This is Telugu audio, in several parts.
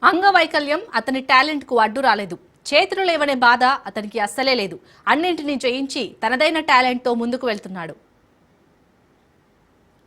అంగవైకల్యం అతని టాలెంట్కు అడ్డు రాలేదు. చేతులు లేవనే బాధ అతనికి అస్సలే లేదు. అన్నింటినీ జయించి తనదైన టాలెంట్తో ముందుకు వెళ్తున్నాడు.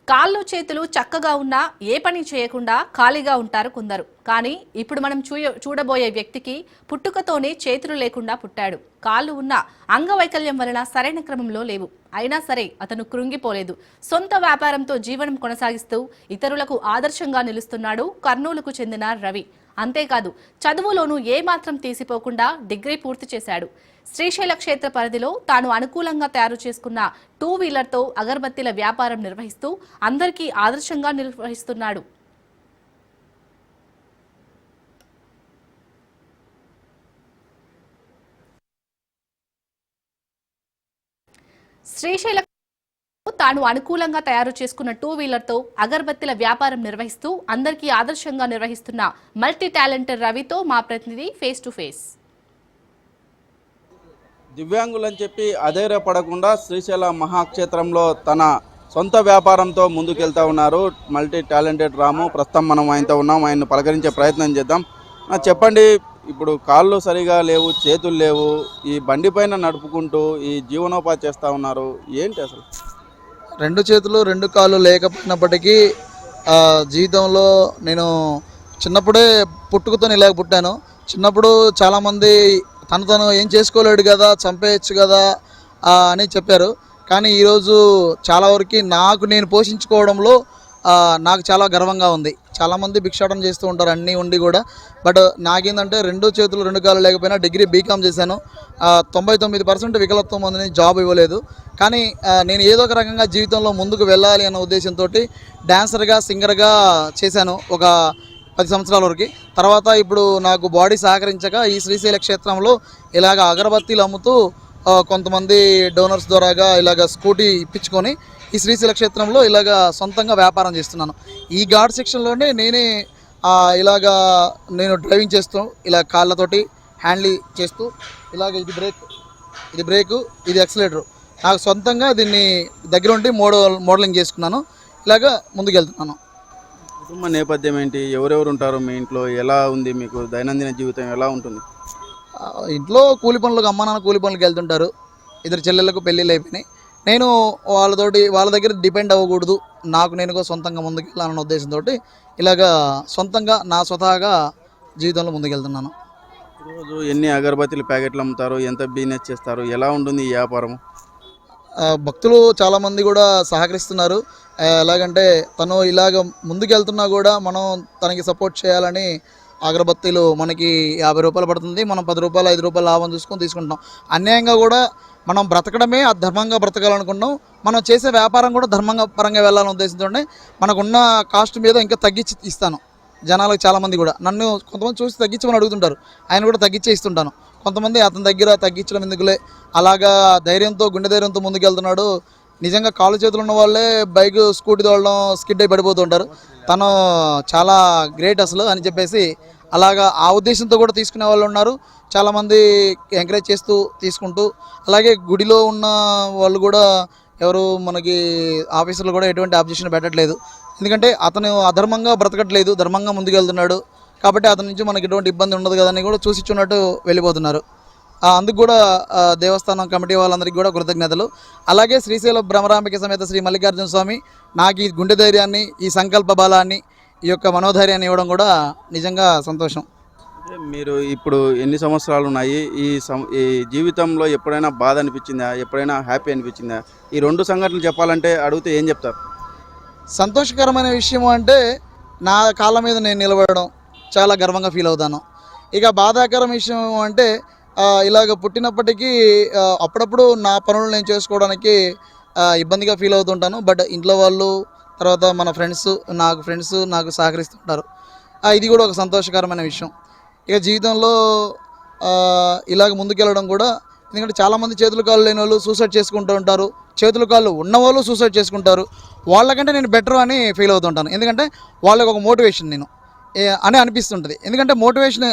కాళ్ళు చేతులు చక్కగా ఉన్నా ఏ పని చేయకుండా ఖాళీగా ఉంటారు కొందరు. కానీ ఇప్పుడు మనం చూడబోయే వ్యక్తికి పుట్టుకతోనే చేతులు లేకుండా పుట్టాడు. కాళ్ళు ఉన్న అంగవైకల్యం వలన సరైన క్రమంలో లేవు. అయినా సరే అతను కృంగిపోలేదు. సొంత వ్యాపారంతో జీవనం కొనసాగిస్తూ ఇతరులకు ఆదర్శంగా నిలుస్తున్నాడు కర్నూలుకు చెందిన రవి. అంతేకాదు చదువులోనూ ఏమాత్రం తీసిపోకుండా డిగ్రీ పూర్తి చేశాడు. శ్రీశైల క్షేత్ర పరిధిలో తాను అనుకూలంగా తయారు చేసుకున్న 2 వీలర్తో అగరబత్తీల వ్యాపారం నిర్వహిస్తూ అందరికీ ఆదర్శంగా నిర్వహిస్తున్నాడు. శ్రీశైల తాను అనుకూలంగా తయారు చేసుకున్న 2 వీలర్తో అగరబత్తీల వ్యాపారం నిర్వహిస్తూ అందరికీ ఆదర్శంగా నిర్వహిస్తున్న మల్టీ టాలెంటెడ్ రవితో మా ప్రతినిధి ఫేస్ టు ఫేస్. దివ్యాంగులని చెప్పి అధైర్యపడకుండా శ్రీశైల మహాక్షేత్రంలో తన సొంత వ్యాపారంతో ముందుకెళ్తా ఉన్నారు మల్టీ టాలెంటెడ్ రాము. ప్రస్తుతం మనం ఆయనతో ఉన్నాం, ఆయన్ని పలకరించే ప్రయత్నం చేద్దాం. చెప్పండి, ఇప్పుడు కాళ్ళు సరిగా లేవు, చేతులు లేవు, ఈ బండి పైన నడుపుకుంటూ ఈ జీవనోపాధి చేస్తూ ఉన్నారు, ఏంటి అసలు? 2 చేతులు 2 కాళ్ళు లేకపోయినప్పటికీ జీవితంలో నేను చిన్నప్పుడే పుట్టుకతో ఇలాగ పుట్టాను. చిన్నప్పుడు చాలామంది తను ఏం చేసుకోలేడు కదా, చంపేయచ్చు కదా అని చెప్పారు. కానీ ఈరోజు చాలా వరకు నాకు నేను పోషించుకోవడంలో నాకు చాలా గర్వంగా ఉంది. చాలామంది భిక్షాటన చేస్తూ ఉంటారు అన్నీ ఉండి కూడా. బట్ నాకేంటంటే 2 చేతులు 2 కాళ్ళు లేకపోయినా డిగ్రీ బీకామ్ చేశాను. 99% వికలత్వం ఉందని జాబ్ ఇవ్వలేదు. కానీ నేను ఏదో ఒక రకంగా జీవితంలో ముందుకు వెళ్ళాలి అన్న ఉద్దేశంతో డ్యాన్సర్గా సింగర్గా చేశాను ఒక 10 సంవత్సరాల వరకు. తర్వాత ఇప్పుడు నాకు బాడీ సహకరించక ఈ శ్రీశైల క్షేత్రంలో ఇలాగ అగరబత్తీలు అమ్ముతూ కొంతమంది డోనర్స్ ద్వారాగా ఇలాగ స్కూటీ ఇప్పించుకొని ఈ శ్రీశైల క్షేత్రంలో ఇలాగ సొంతంగా వ్యాపారం చేస్తున్నాను. ఈ ఘాట్ సెక్షన్లోనే నేనే ఇలాగా నేను డ్రైవింగ్ చేస్తూ ఇలా కాళ్ళతోటి హ్యాండ్లీ చేస్తూ ఇలాగ ఇది బ్రేకు ఇది యాక్సిలేటరు నాకు సొంతంగా దీన్ని దగ్గరుండి మోడలింగ్ చేసుకున్నాను. ఇలాగ ముందుకెళ్తున్నాను. కుటుంబ నేపథ్యం ఏంటి, ఎవరెవరు ఉంటారు మీ ఇంట్లో, ఎలా ఉంది మీకు దైనందిన జీవితం ఎలా ఉంటుంది? ఇంట్లో కూలి పనులకు అమ్మ నాన్న కూలి పనులకు వెళ్తుంటారు. 2 చెల్లెళ్ళకు పెళ్ళిళ్ళు అయిపోయినాయి. నేను వాళ్ళ దగ్గర డిపెండ్ అవ్వకూడదు, నాకు నేను సొంతంగా ముందుకు వెళ్ళాలన్న ఉద్దేశంతో ఇలాగా సొంతంగా నా స్వతహాగా జీవితంలో ముందుకెళ్తున్నాను. రోజు ఎన్ని అగరబత్తీలు ప్యాకెట్లు అమ్ముతారు, ఎంత బిజినెస్ చేస్తారు, ఎలా ఉంటుంది ఈ వ్యాపారం? భక్తులు చాలామంది కూడా సహకరిస్తున్నారు. ఎలాగంటే తను ఇలాగ ముందుకెళ్తున్నా కూడా మనం తనకి సపోర్ట్ చేయాలని అగరబత్తీలు మనకి 50 రూపాయలు పడుతుంది, మనం 10 రూపాయలు 5 రూపాయలు లాభం చూసుకొని తీసుకుంటాం. అన్యాయంగా కూడా మనం బ్రతకడమే ధర్మంగా బ్రతకాలనుకుంటాం. మనం చేసే వ్యాపారం కూడా ధర్మంగా పరంగా వెళ్ళాలనే ఉద్దేశంతోనే మనకున్న కాస్ట్ మీద ఇంకా తగ్గించి ఇస్తాను. జనాలకు చాలామంది కూడా నన్ను కొంతమంది చూసి తగ్గించమని అడుగుతుంటారు, ఆయన కూడా తగ్గించే ఇస్తుంటాను. కొంతమంది అతని దగ్గర తగ్గించడం ఎందుకులే, అలాగా ధైర్యంతో గుండె ధైర్యంతో ముందుకెళ్తున్నాడు. నిజంగా కాళ్ళు చేతులు ఉన్న వాళ్ళే బైక్ స్కూటీ తోడడం స్కిడ్ అయి పడిపోతుంటారు. తను చాలా గ్రేట్ అసలు అని చెప్పేసి అలాగా ఆ ఉద్దేశంతో కూడా తీసుకునే వాళ్ళు ఉన్నారు. చాలామంది ఎంకరేజ్ చేస్తూ తీసుకుంటూ, అలాగే గుడిలో ఉన్న వాళ్ళు కూడా ఎవరు మనకి ఆఫీసర్లు కూడా ఎటువంటి అబ్జెక్షన్ పెట్టట్లేదు. ఎందుకంటే అతను అధర్మంగా బ్రతకట్లేదు, ధర్మంగా ముందుకెళ్తున్నాడు కాబట్టి అతని నుంచి మనకి ఎటువంటి ఇబ్బంది ఉండదు కదని కూడా చూసిచ్చున్నట్టు వెళ్ళిపోతున్నారు. అందుకు కూడా దేవస్థానం కమిటీ వాళ్ళందరికీ కూడా కృతజ్ఞతలు. అలాగే శ్రీశైల భ్రమరాంబిక సమేత శ్రీ మల్లికార్జున స్వామి నాకు ఈ గుండె ధైర్యాన్ని, ఈ సంకల్ప బలాన్ని, ఈ యొక్క మనోధైర్యాన్ని ఇవ్వడం కూడా నిజంగా సంతోషం. మీరు ఇప్పుడు ఎన్ని సంవత్సరాలు ఉన్నాయి, ఈ జీవితంలో ఎప్పుడైనా బాధ అనిపించిందా, ఎప్పుడైనా హ్యాపీ అనిపించిందా? ఈ 2 సంఘటనలు చెప్పాలంటే అడిగితే ఏం చెప్తారు? సంతోషకరమైన విషయం అంటే నా కాళ్ళ మీద నేను నిలబడడం చాలా గర్వంగా ఫీల్ అవుతాను. ఇక బాధాకరం విషయం అంటే ఇలాగ పుట్టినప్పటికీ అప్పుడప్పుడు నా పనులు నేను చేసుకోవడానికి ఇబ్బందిగా ఫీల్ అవుతుంటాను. బట్ ఇంట్లో వాళ్ళు, తర్వాత మన ఫ్రెండ్స్ నాకు సహకరిస్తుంటారు. ఇది కూడా ఒక సంతోషకరమైన విషయం. ఇక జీవితంలో ఇలాగ ముందుకెళ్ళడం కూడా, ఎందుకంటే చాలామంది చేతులు కాళ్ళు లేని వాళ్ళు సూసైడ్ చేసుకుంటూ ఉంటారు, చేతులు కాళ్ళు ఉన్నవాళ్ళు సూసైడ్ చేసుకుంటారు. వాళ్ళకంటే నేను బెటర్ అని ఫీల్ అవుతుంటాను. ఎందుకంటే వాళ్ళకి ఒక మోటివేషన్ నేను అని అనిపిస్తుంటుంది. ఎందుకంటే మోటివేషన్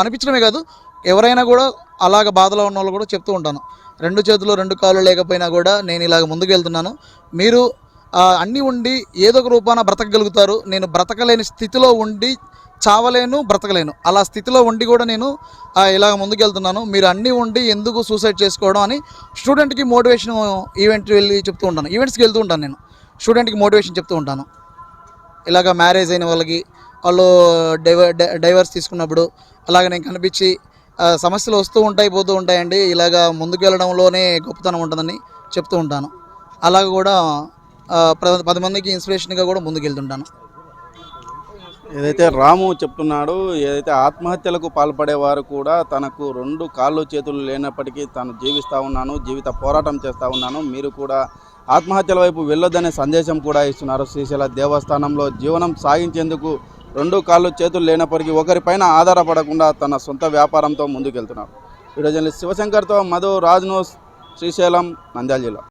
అనిపించడమే కాదు, ఎవరైనా కూడా అలాగ బాధలో ఉన్న వాళ్ళు కూడా చెప్తూ ఉంటాను, 2 చేతులు 2 కాళ్ళు లేకపోయినా కూడా నేను ఇలాగ ముందుకు వెళ్తున్నాను, మీరు అన్నీ ఉండి ఏదో ఒక రూపాన బ్రతకగలుగుతారు, నేను బ్రతకలేని స్థితిలో ఉండి చావలేను, బ్రతకలేను, అలా స్థితిలో ఉండి కూడా నేను ఇలాగ ముందుకెళ్తున్నాను. మీరు అన్నీ ఉండి ఎందుకు సూసైడ్ చేసుకోవడం అని స్టూడెంట్కి మోటివేషన్ ఈవెంట్ వెళ్ళి చెప్తూ ఉంటాను. ఈవెంట్స్కి వెళ్తూ ఉంటాను, నేను స్టూడెంట్కి మోటివేషన్ చెప్తూ ఉంటాను. ఇలాగ మ్యారేజ్ అయిన వాళ్ళకి, వాళ్ళు డైవర్స్ తీసుకున్నప్పుడు అలాగ నేను కనిపించి సమస్యలు వస్తూ ఉంటాయి, పోతూ ఉంటాయండి, ఇలాగ ముందుకు వెళ్ళడంలోనే గొప్పతనం ఉంటుందని చెప్తూ ఉంటాను. అలాగ కూడా 10 మందికి ఇన్స్పిరేషన్గా కూడా ముందుకు వెళ్తుంటాను. ఏదైతే రాము చెప్తున్నాడో, ఏదైతే ఆత్మహత్యలకు పాల్పడేవారు కూడా తనకు 2 కాళ్ళు చేతులు లేనప్పటికీ తాను జీవిస్తూ ఉన్నాను, జీవిత పోరాటం చేస్తూ ఉన్నాను, మీరు కూడా ఆత్మహత్యల వైపు వెళ్ళొద్దనే సందేశం కూడా ఇస్తున్నారు. శ్రీశైల దేవస్థానంలో జీవనం సాగించేందుకు 2 కాళ్ళు చేతులు లేనప్పటికీ ఒకరిపైన ఆధారపడకుండా తన సొంత వ్యాపారంతో ముందుకెళ్తున్నారు. వీడియో జర్నలిస్ట్ శివశంకర్తో మధు, రాజ్ న్యూస్, శ్రీశైలం, నంద్యాల జిల్లా.